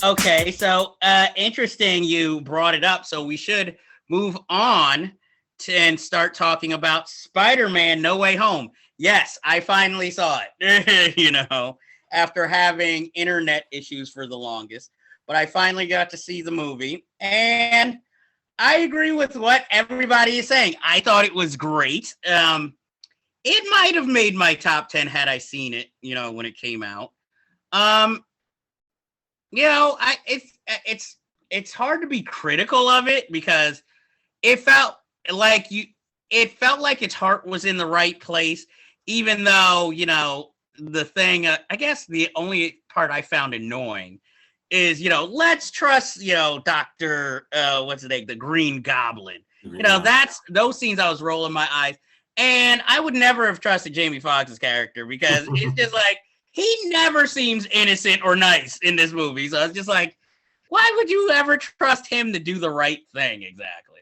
Okay, so interesting you brought it up. So we should move on and start talking about Spider-Man No Way Home. Yes, I finally saw it, after having internet issues for the longest. But I finally got to see the movie. And I agree with what everybody is saying. I thought it was great. It might have made my top 10 had I seen it, when it came out. Um, it's hard to be critical of it because it felt like its heart was in the right place, even though, the thing, I guess the only part I found annoying is, let's trust, Dr. What's the name? The Green Goblin. That's those scenes I was rolling my eyes. And I would never have trusted Jamie Foxx's character because it's just like, he never seems innocent or nice in this movie. So it's just like, why would you ever trust him to do the right thing exactly?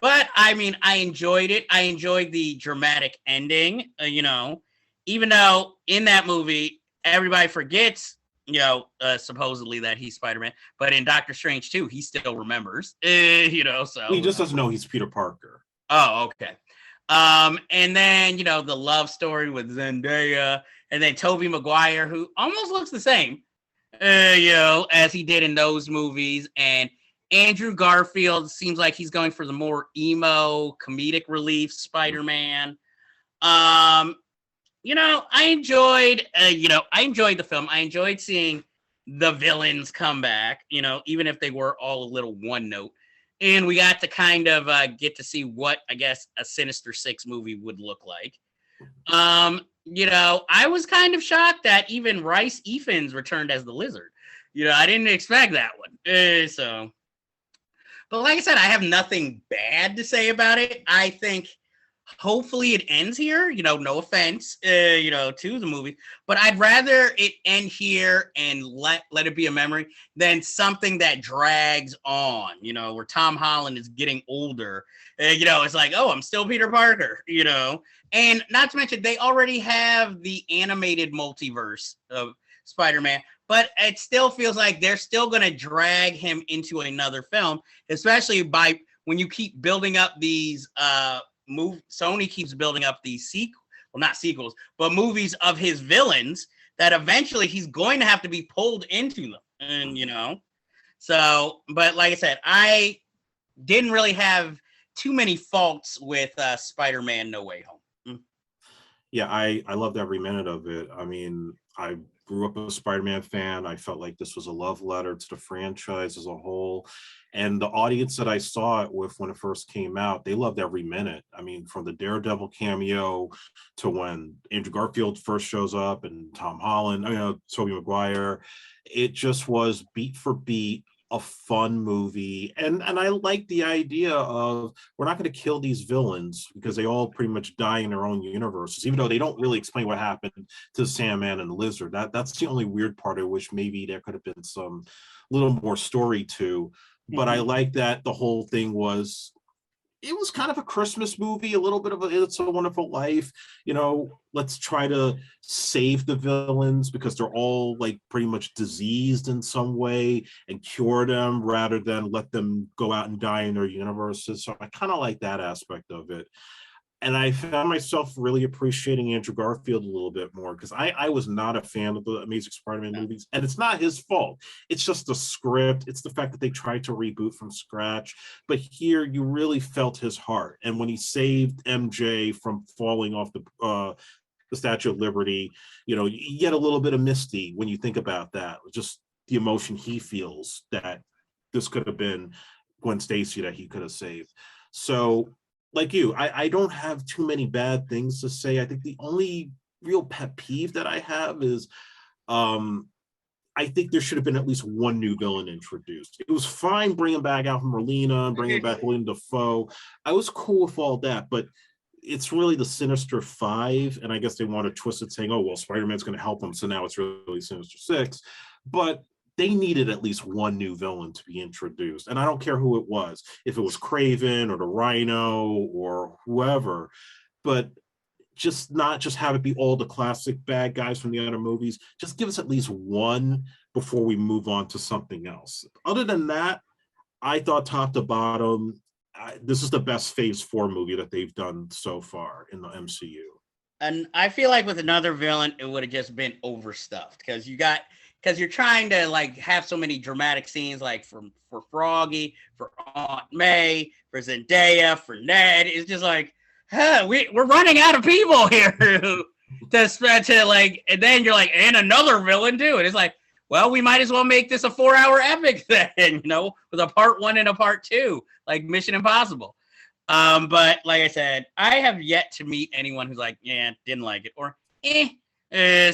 But I mean, I enjoyed it. I enjoyed the dramatic ending, even though in that movie, everybody forgets, supposedly that he's Spider-Man. But in Doctor Strange 2, he still remembers, so. He just doesn't know he's Peter Parker. Oh, okay. And then, the love story with Zendaya and then Tobey Maguire, who almost looks the same, as he did in those movies. And Andrew Garfield seems like he's going for the more emo comedic relief Spider-Man. I enjoyed the film. I enjoyed seeing the villains come back, even if they were all a little one note. And we got to kind of get to see what, I guess, a Sinister Six movie would look like. I was kind of shocked that even Rice Ifans returned as the Lizard. I didn't expect that one. But like I said, I have nothing bad to say about it. I think hopefully it ends here. No offense, to the movie, but I'd rather it end here and let it be a memory than something that drags on. Where Tom Holland is getting older. It's like, oh, I'm still Peter Parker. And not to mention they already have the animated multiverse of Spider-Man, but it still feels like they're still going to drag him into another film, especially by when you keep building up these. Sony keeps building up these not sequels, but movies of his villains that eventually he's going to have to be pulled into them. And, so, but like I said, I didn't really have too many faults with Spider-Man No Way Home. Yeah, I loved every minute of it. I mean, I grew up a Spider-Man fan. I felt like this was a love letter to the franchise as a whole. And the audience that I saw it with when it first came out, they loved every minute. I mean, from the Daredevil cameo to when Andrew Garfield first shows up and Tom Holland, Tobey Maguire, it just was beat for beat a fun movie. And I like the idea of we're not going to kill these villains because they all pretty much die in their own universes, even though they don't really explain what happened to Sandman and the Lizard. That's the only weird part. I wish maybe there could have been some little more story to. But I like that the whole thing was, it was kind of a Christmas movie, a little bit of It's a Wonderful Life. Let's try to save the villains because they're all like pretty much diseased in some way and cure them rather than let them go out and die in their universes. So I kind of like that aspect of it. And I found myself really appreciating Andrew Garfield a little bit more because I was not a fan of the Amazing Spider-Man movies. And it's not his fault. It's just the script. It's the fact that they tried to reboot from scratch. But here you really felt his heart. And when he saved MJ from falling off the Statue of Liberty, you get a little bit of Misty when you think about that. Just the emotion he feels that this could have been Gwen Stacy that he could have saved. So like you, I don't have too many bad things to say. I think the only real pet peeve that I have is I think there should have been at least one new villain introduced. It was fine bringing back Alfred Molina, bringing back Willem Dafoe. I was cool with all that, but it's really the Sinister Five, and I guess they want to twist it saying, oh, well, Spider-Man's going to help them, so now it's really Sinister Six. But they needed at least one new villain to be introduced. And I don't care who it was, if it was Kraven or the Rhino or whoever, but just not just have it be all the classic bad guys from the other movies. Just give us at least one before we move on to something else. Other than that, I thought top to bottom, this is the best Phase 4 movie that they've done so far in the MCU. And I feel like with another villain, it would have just been overstuffed because you're trying to like have so many dramatic scenes, like for Froggy, for Aunt May, for Zendaya, for Ned. It's just like, we're running out of people here to like, and then you're like, and another villain too, and it's like, well, we might as well make this a 4-hour epic then, with a part 1 and a part 2, like Mission Impossible. But like I said, I have yet to meet anyone who's like, yeah, didn't like it, or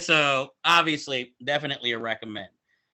so obviously, definitely a recommend.